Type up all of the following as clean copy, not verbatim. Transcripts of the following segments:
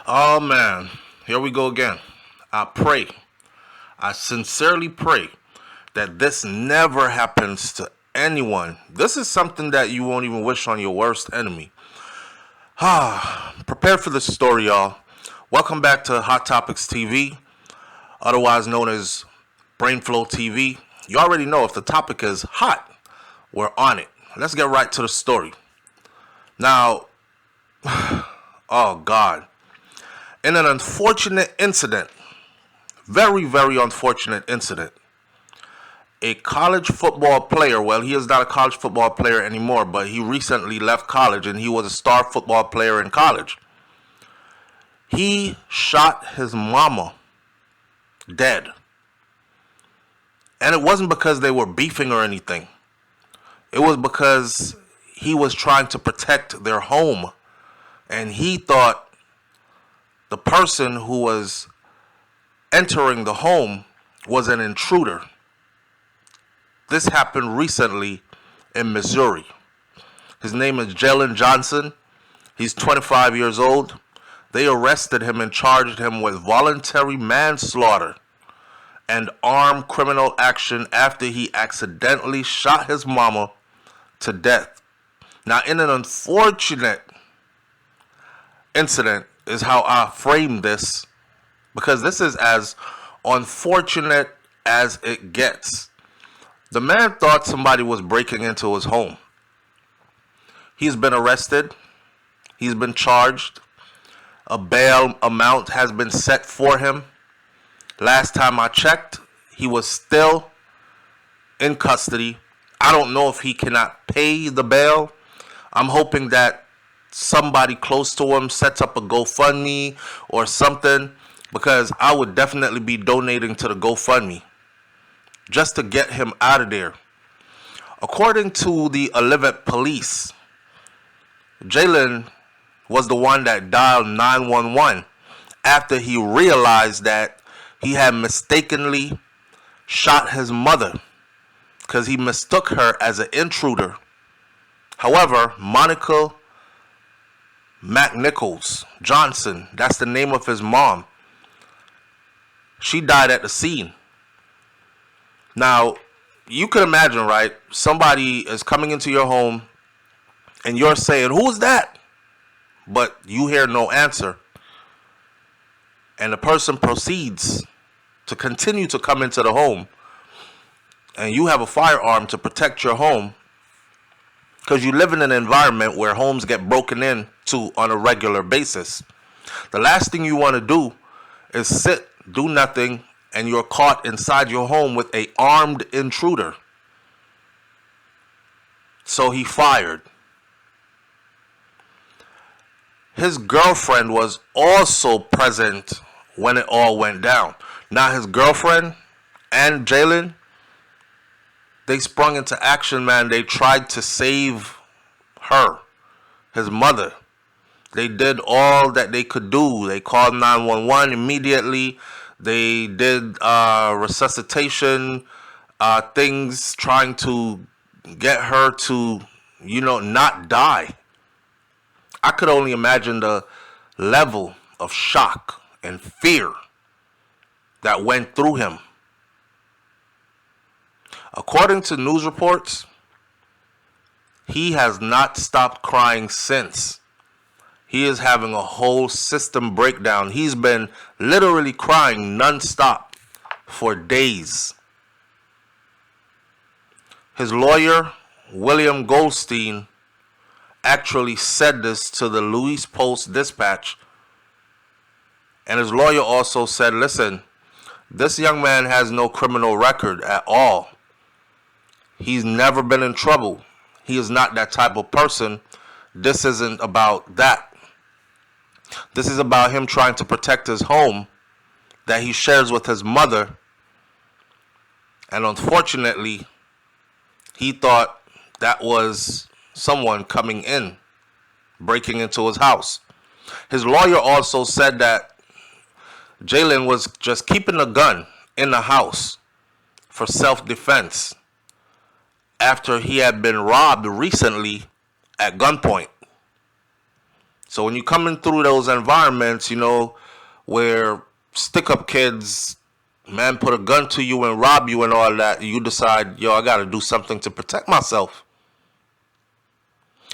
Oh man, here we go again. I sincerely pray that this never happens to anyone. This is something that you won't even wish on your worst enemy. Prepare for this story, y'all. Welcome back to Hot Topics TV, otherwise known as BrainFLoTv. You already know if the topic is hot, we're on it. Let's get right to the story. Now, oh God. In an unfortunate incident, very, very unfortunate incident, a college football player, well, he is not a college football player anymore, but he recently left college and he was a star football player in college. He shot his mama dead. And it wasn't because they were beefing or anything. It was because he was trying to protect their home. And he thought the person who was entering the home was an intruder. This happened recently in Missouri. His name is Jalen Johnson. He's 25 years old. They arrested him and charged him with voluntary manslaughter and armed criminal action after he accidentally shot his mama to death. Now, in an unfortunate incident is how I frame this, because this is as unfortunate as it gets. The man thought somebody was breaking into his home. He's been arrested. He's been charged. A bail amount has been set for him. Last time I checked, he was still in custody. I don't know if he cannot pay the bail. I'm hoping that somebody close to him sets up a GoFundMe or something, because I would definitely be donating to the GoFundMe just to get him out of there. According to the Unalive police, Jalen was the one that dialed 911 after he realized that he had mistakenly shot his mother because he mistook her as an intruder. However, Monica McNichols Johnson, that's the name of his mom, she died at the scene. Now, you can imagine, right? Somebody is coming into your home and you're saying, "Who's that?" But you hear no answer. And the person proceeds to continue to come into the home. And you have a firearm to protect your home, because you live in an environment where homes get broken into on a regular basis. The last thing you want to do is sit, do nothing, and you're caught inside your home with an armed intruder. So he fired. His girlfriend was also present when it all went down. Now his girlfriend and Jalen, they sprung into action, man. They tried to save her, his mother. They did all that they could do. They called 911 immediately. They did resuscitation things, trying to get her to, not die. I could only imagine the level of shock and fear that went through him. According to news reports, he has not stopped crying since. He is having a whole system breakdown. He's been literally crying nonstop for days. His lawyer, William Goldstein, actually said this to the Louis Post-Dispatch. And his lawyer also said, listen, this young man has no criminal record at all. He's never been in trouble. He is not that type of person. This isn't about that. This is about him trying to protect his home that he shares with his mother. And unfortunately, he thought that was someone coming in, breaking into his house. His lawyer also said that Jalen was just keeping a gun in the house for self-defense after he had been robbed recently at gunpoint. So when you coming through those environments, you know, where stick-up kids, man, put a gun to you and rob you and all that, you decide, yo, I got to do something to protect myself.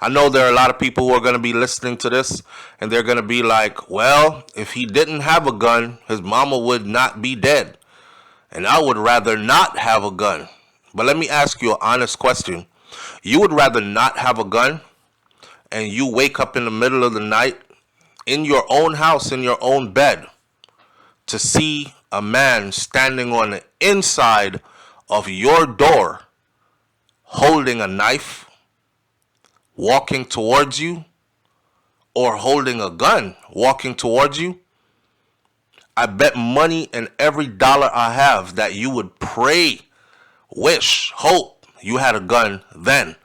I know there are a lot of people who are going to be listening to this, and they're going to be like, well, if he didn't have a gun, his mama would not be dead. And I would rather not have a gun. But let me ask you an honest question. You would rather not have a gun, and you wake up in the middle of the night in your own house, in your own bed, to see a man standing on the inside of your door holding a knife, walking towards you, or holding a gun, walking towards you? I bet money and every dollar I have that you would pray, wish, hope you had a gun then.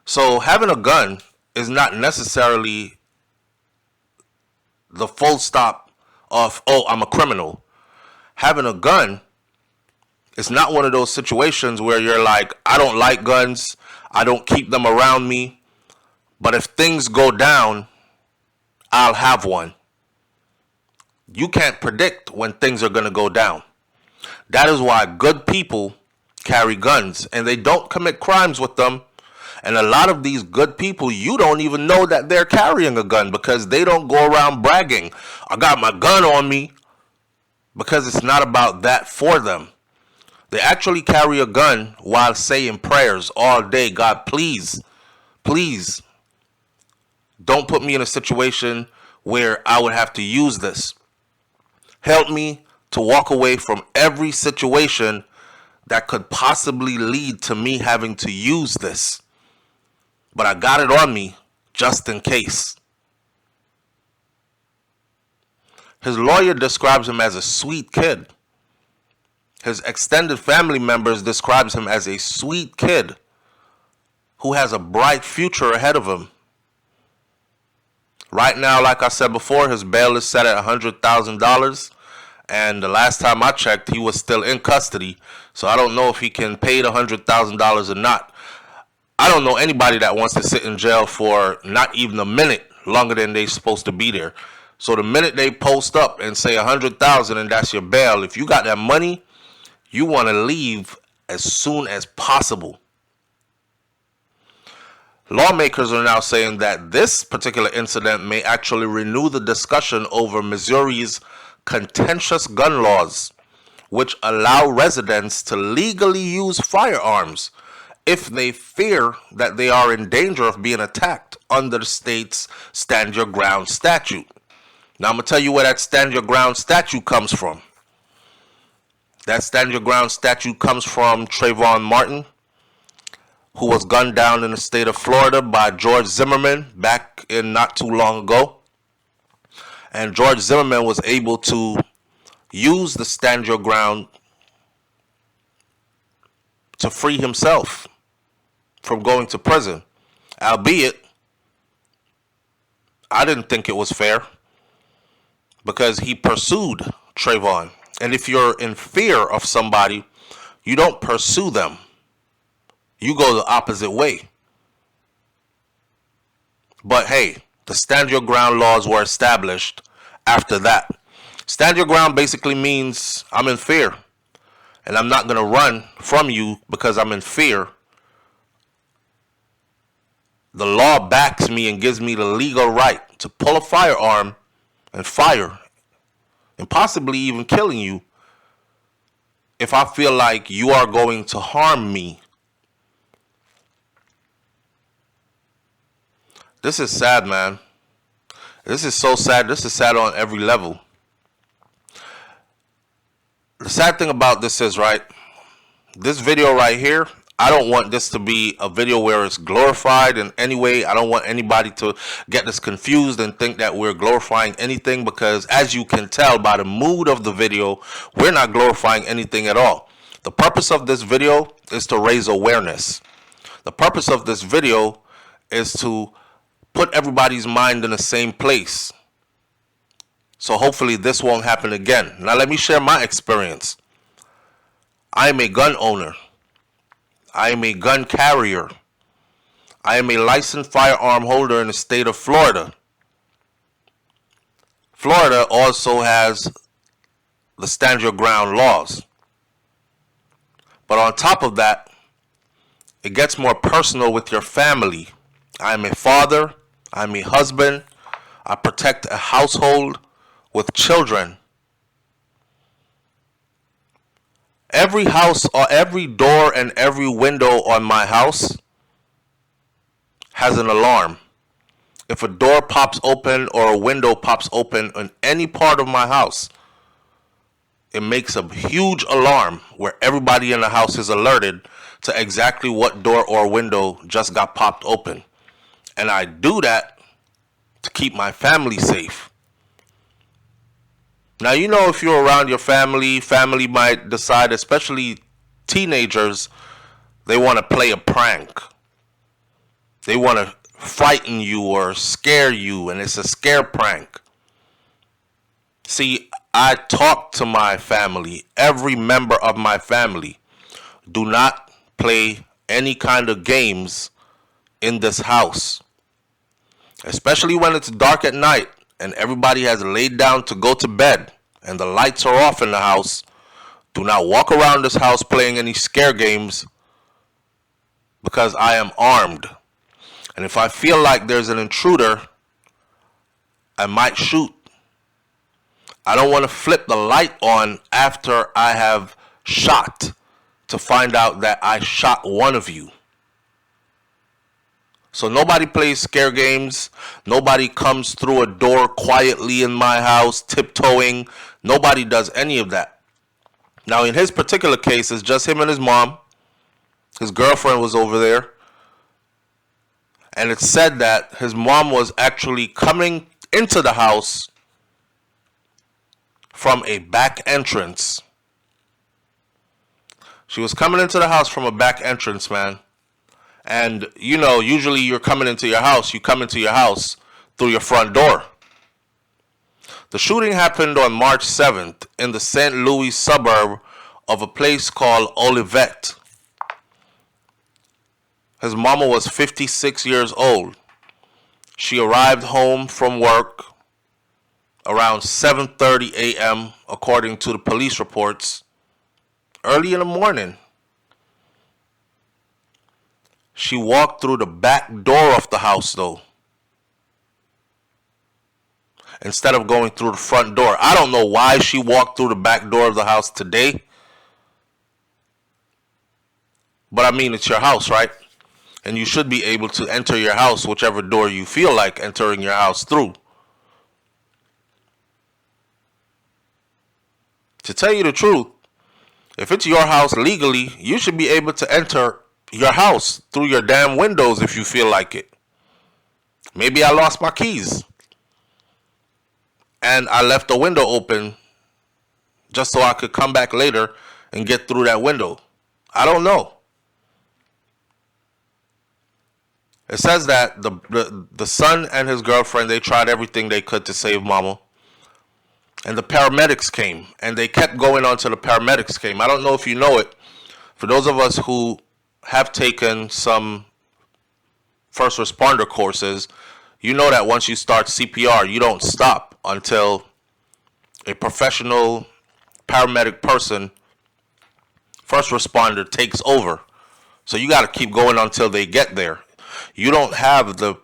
So having a gun is not necessarily the full stop of, oh, I'm a criminal. Having a gun is not one of those situations where you're like, I don't like guns, I don't keep them around me, but if things go down, I'll have one. You can't predict when things are going to go down. That is why good people carry guns, and they don't commit crimes with them. And a lot of these good people, you don't even know that they're carrying a gun, because they don't go around bragging, I got my gun on me, because it's not about that for them. They actually carry a gun while saying prayers all day. God, please, please, don't put me in a situation where I would have to use this. Help me to walk away from every situation that could possibly lead to me having to use this. But I got it on me just in case. His lawyer describes him as a sweet kid. His extended family members describes him as a sweet kid who has a bright future ahead of him. Right now, like I said before, his bail is set at $100,000. And the last time I checked, he was still in custody. So I don't know if he can pay the $100,000 or not. I don't know anybody that wants to sit in jail for not even a minute longer than they're supposed to be there. So the minute they post up and say $100,000 and that's your bail, if you got that money, you want to leave as soon as possible. Lawmakers are now saying that this particular incident may actually renew the discussion over Missouri's contentious gun laws, which allow residents to legally use firearms if they fear that they are in danger of being attacked under the state's Stand Your Ground statute. Now I'm going to tell you where that Stand Your Ground statute comes from. That Stand Your Ground statute comes from Trayvon Martin, who was gunned down in the state of Florida by George Zimmerman back in not too long ago. And George Zimmerman was able to use the Stand Your Ground to free himself from going to prison. Albeit, I didn't think it was fair, because he pursued Trayvon. And if you're in fear of somebody, you don't pursue them. You go the opposite way. But hey, the Stand Your Ground laws were established after that. Stand Your Ground basically means I'm in fear, and I'm not going to run from you because I'm in fear. The law backs me and gives me the legal right to pull a firearm and fire, and possibly even killing you if I feel like you are going to harm me. This is sad, man. This is so sad. This is sad on every level. The sad thing about this is, right, this video right here, I don't want this to be a video where it's glorified in any way. I don't want anybody to get this confused and think that we're glorifying anything, because as you can tell by the mood of the video, we're not glorifying anything at all. The purpose of this video is to raise awareness. The purpose of this video is to put everybody's mind in the same place. So hopefully this won't happen again. Now let me share my experience. I am a gun owner. I am a gun carrier. I am a licensed firearm holder in the state of Florida. Florida also has the stand your ground laws. But on top of that, it gets more personal with your family. I'm a father, I'm a husband, I protect a household with children. Every house or every door and every window on my house has an alarm. If a door pops open or a window pops open in any part of my house, it makes a huge alarm where everybody in the house is alerted to exactly what door or window just got popped open. And I do that to keep my family safe. Now, you know, if you're around your family, family might decide, especially teenagers, they want to play a prank. They want to frighten you or scare you, and it's a scare prank. See, I talk to my family, every member of my family. Do not play any kind of games in this house, especially when it's dark at night and everybody has laid down to go to bed and the lights are off in the house. Do not walk around this house playing any scare games, because I am armed. And if I feel like there's an intruder, I might shoot. I don't want to flip the light on after I have shot to find out that I shot one of you. So nobody plays scare games. Nobody comes through a door quietly in my house, tiptoeing. Nobody does any of that. Now, in his particular case, it's just him and his mom. His girlfriend was over there. And it said that his mom was actually coming into the house from a back entrance. She was coming into the house from a back entrance, man. And, you know, usually you're coming into your house. You come into your house through your front door. The shooting happened on March 7th in the St. Louis suburb of a place called Olivet. His mama was 56 years old. She arrived home from work around 7:30 a.m., according to the police reports, early in the morning. She walked through the back door of the house, though, instead of going through the front door. I don't know why she walked through the back door of the house today. But I mean, it's your house, right? And you should be able to enter your house whichever door you feel like entering your house through. To tell you the truth, if it's your house legally, you should be able to enter your house through your damn windows if you feel like it. Maybe I lost my keys and I left the window open just so I could come back later and get through that window. I don't know. It says that the son and his girlfriend, they tried everything they could to save mama. And the paramedics came, and they kept going on till the paramedics came. I don't know if you know it. For those of us who have taken some first responder courses, you know that once you start CPR, you don't stop until a professional paramedic person, first responder, takes over. So you got to keep going until they get there. You don't have the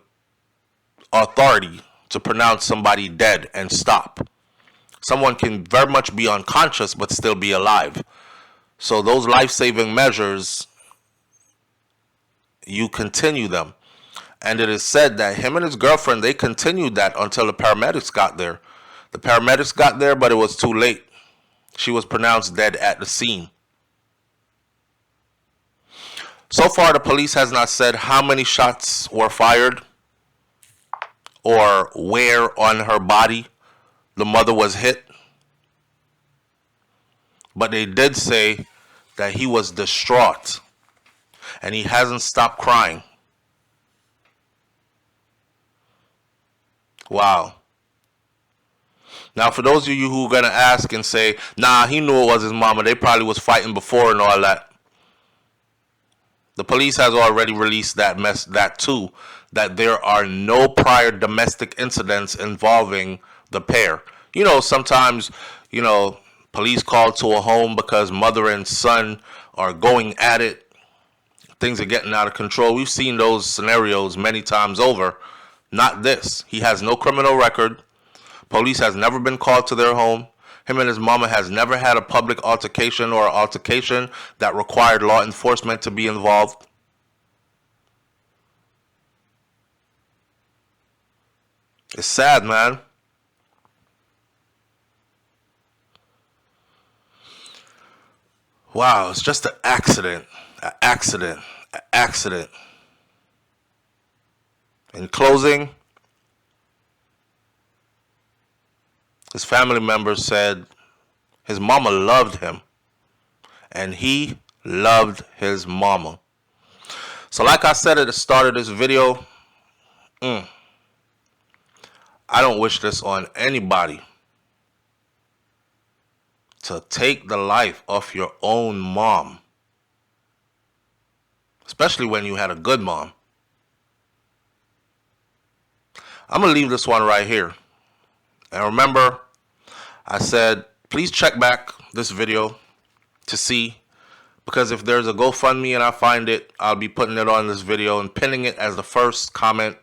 authority to pronounce somebody dead and stop. Someone can very much be unconscious but still be alive. So those life-saving measures, you continue them. And it is said that him and his girlfriend, they continued that until the paramedics got there. The paramedics got there, but it was too late. She was pronounced dead at the scene. So far, the police has not said how many shots were fired or where on her body the mother was hit. But they did say that he was distraught and he hasn't stopped crying. Wow. Now, for those of you who are going to ask and say, nah, he knew it was his mama, they probably was fighting before and all that. The police has already released that too, that there are no prior domestic incidents involving the pair. You know, sometimes, you know, police call to a home because mother and son are going at it. Things are getting out of control. We've seen those scenarios many times over. Not this. He has no criminal record. Police has never been called to their home. Him and his mama has never had a public altercation or an altercation that required law enforcement to be involved. It's sad, man. Wow, it's just an accident. An accident. An accident. In closing, his family members said his mama loved him and he loved his mama. So like I said at the start of this video, I don't wish this on anybody. To take the life of your own mom. Especially when you had a good mom. I'm going to leave this one right here. And remember, I said, please check back this video to see. Because if there's a GoFundMe and I find it, I'll be putting it on this video and pinning it as the first comment.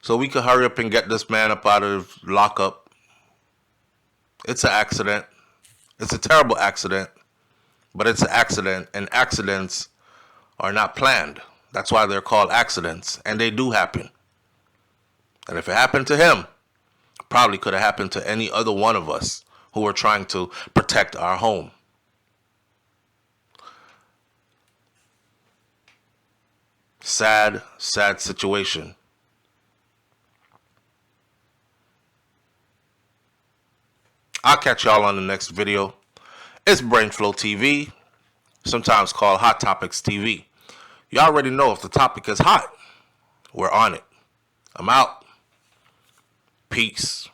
So we can hurry up and get this man up out of lockup. It's an accident. It's a terrible accident. But it's an accident. And accidents are not planned. That's why they're called accidents. And they do happen. And if it happened to him, it probably could have happened to any other one of us who were trying to protect our home. Sad, sad situation. I'll catch y'all on the next video. It's BrainFLoTv, sometimes called Hot Topics TV. You already know if the topic is hot, we're on it. I'm out. Peace.